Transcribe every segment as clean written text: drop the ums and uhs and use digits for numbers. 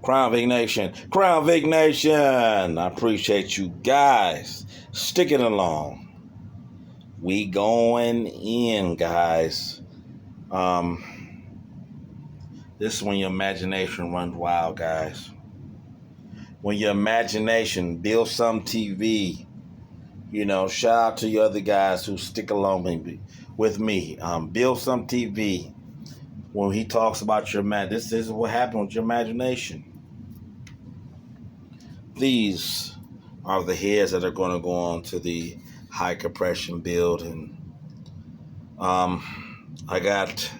Crown Vic Nation. Crown Vic Nation. I appreciate you guys sticking along. We going in, guys. This is when your imagination runs wild, guys. When your imagination builds some TV, shout out to your other guys who stick along with me. Build some TV. When he talks about your this is what happened with your imagination. These are the heads that are going to go on to the high compression build, and I got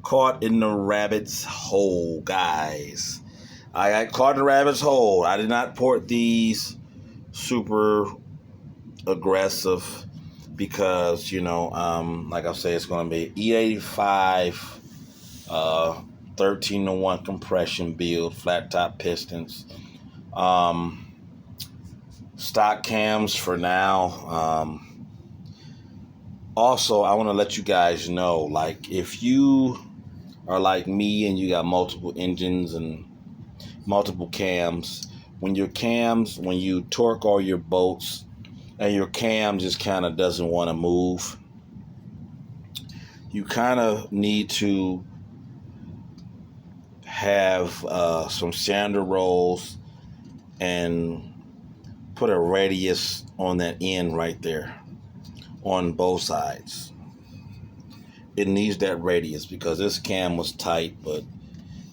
caught in the rabbit's hole, guys. I got caught in the rabbit's hole. I did not port these super aggressive because, like I say, it's going to be E85 13-to-1 compression build, flat top pistons. Stock cams for now. Also, I want to let you guys know, if you are like me and you got multiple engines and multiple cams, when you torque all your bolts and your cam just kind of doesn't want to move, you kind of need to have some sander rolls and put a radius on that end right there on both sides. It needs that radius because this cam was tight, but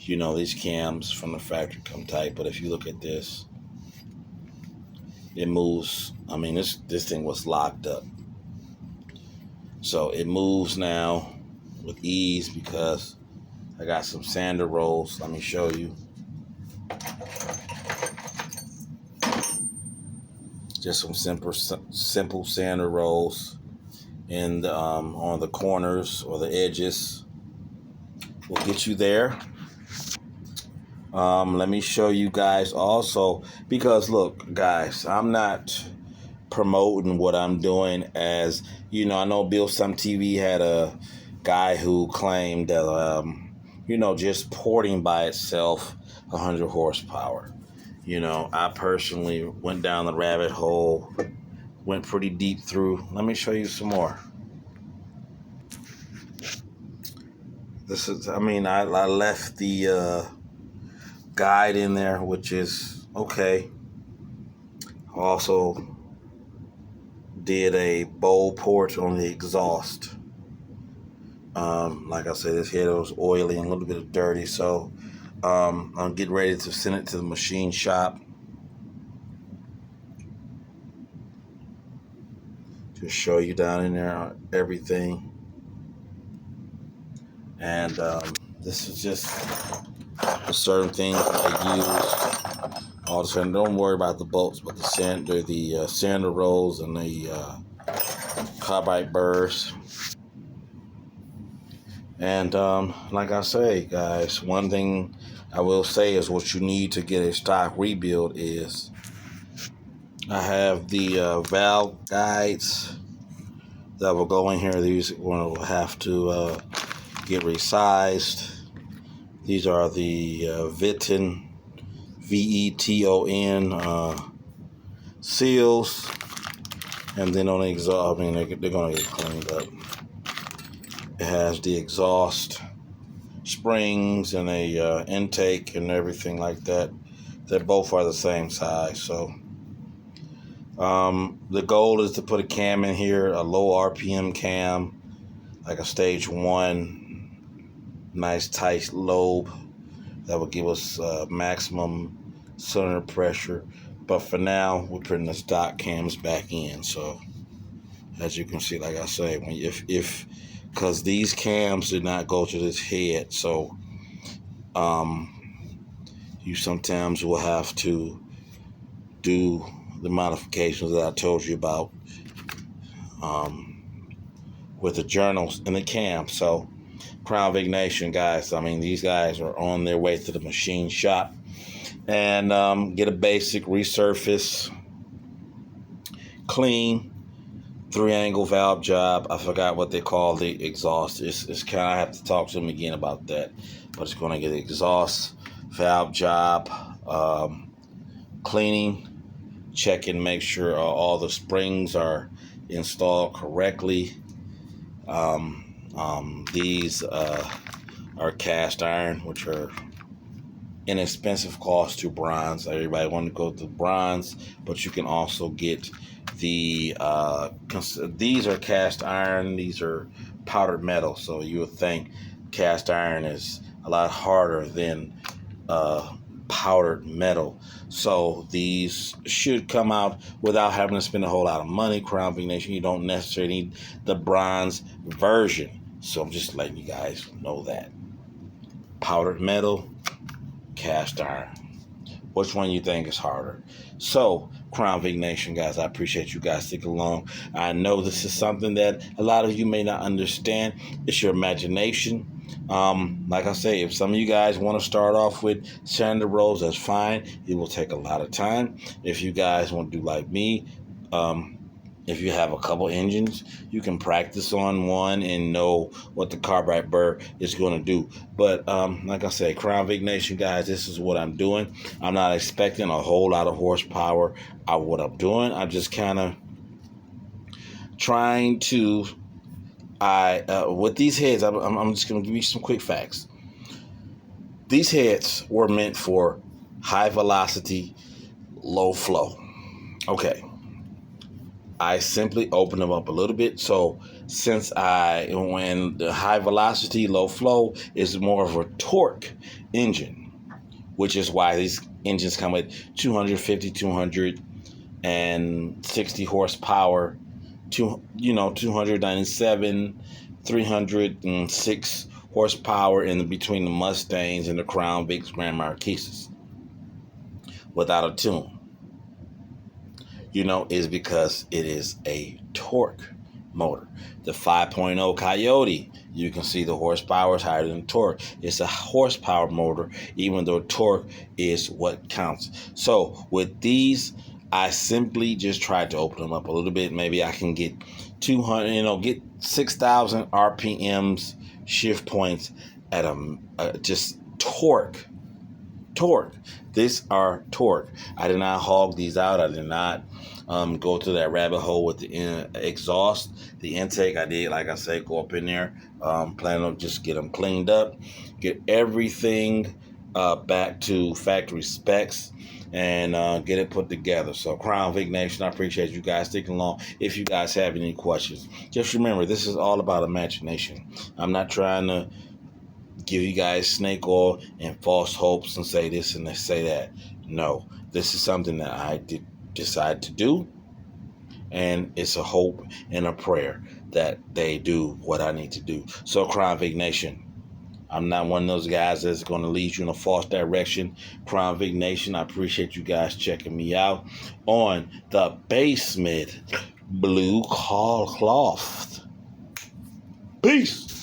these cams from the factory come tight. But if you look at this, it moves. I mean, this thing was locked up, so it moves now with ease because I got some sander rolls. Let me show you. Just some simple sander rolls in the, on the corners or the edges. Will get you there. Let me show you guys also, because look, guys, I'm not promoting what I'm doing as, I know Build Some TV had a guy who claimed that, just porting by itself 100 horsepower. I personally went down the rabbit hole, went pretty deep through. Let me show you some more. I left the guide in there, which is okay. Also did a bowl port on the exhaust. Like I said, this head was oily and a little bit dirty, so I'm getting ready to send it to the machine shop. Just show you down in there everything. And this is just the certain things I use all the time. Don't worry about the bolts, but the sander rolls and the carbide burrs. And like I say, guys, one thing I will say is what you need to get a stock rebuild is I have the valve guides that will go in here. These will have to get resized. These are the Veton, VETON seals, and then on the exhaust, they're going to get cleaned up. It has the exhaust springs and a intake and everything like that. They both are the same size. So the goal is to put a cam in here, a low RPM cam, like a stage 1, nice tight lobe that will give us maximum cylinder pressure. But for now, we're putting the stock cams back in. So as you can see, like I say, because these cams did not go to this head, so you sometimes will have to do the modifications that I told you about with the journals and the cam. So Crown Vic Nation, guys, these guys are on their way to the machine shop and get a basic resurface, clean 3-angle valve job. I forgot what they call the exhaust. It's kind of, I have to talk to them again about that, but it's going to get the exhaust valve job, cleaning, check and make sure all the springs are installed correctly. These are cast iron, which are inexpensive cost to bronze. Everybody want to go to bronze, but you can also get the these are cast iron. These are powdered metal, so you would think cast iron is a lot harder than powdered metal. So these should come out without having to spend a whole lot of money. Crown Vic Nation, you don't necessarily need the bronze version. So I'm just letting you guys know that. Powdered metal, cast iron. Which one you think is harder? So, Crown Vic Nation, guys, I appreciate you guys sticking along. I know this is something that a lot of you may not understand. It's your imagination. Like I say, if some of you guys want to start off with sanding the rolls, that's fine. It will take a lot of time. If you guys want to do like me, if you have a couple engines, you can practice on one and know what the carbide burr is going to do. But like I say, Crown Vic Nation, guys, this is what I'm doing. I'm not expecting a whole lot of horsepower out of what I'm doing. I'm just kind of trying to, with these heads, I'm just going to give you some quick facts. These heads were meant for high velocity, low flow. Okay. I simply open them up a little bit. So since when the high velocity, low flow is more of a torque engine, which is why these engines come with 250, 260 horsepower, 297, 306 horsepower in between the Mustangs and the Crown Vics, Grand Marquises without a tune. Is because it is a torque motor. The 5.0 Coyote, you can see the horsepower is higher than torque. It's a horsepower motor, even though torque is what counts. So with these, I simply just tried to open them up a little bit. Maybe I can get 200, get 6,000 RPMs shift points at just torque. These are torque. I did not hog these out. I did not go to that rabbit hole with the exhaust. The intake, I did, like I said, go up in there. Plan on just get them cleaned up, get everything back to factory specs, and get it put together. So Crown Vic Nation, I appreciate you guys sticking along. If you guys have any questions, just remember, this is all about imagination. I'm not trying to give you guys snake oil and false hopes and say this and say that. No, this is something that I did decide to do, and it's a hope and a prayer that they do what I need to do. So Crown Vic Nation, I'm not one of those guys that's going to lead you in a false direction. Crown Vic Nation, I appreciate you guys checking me out on the Basement Blue Call Cloth. Peace.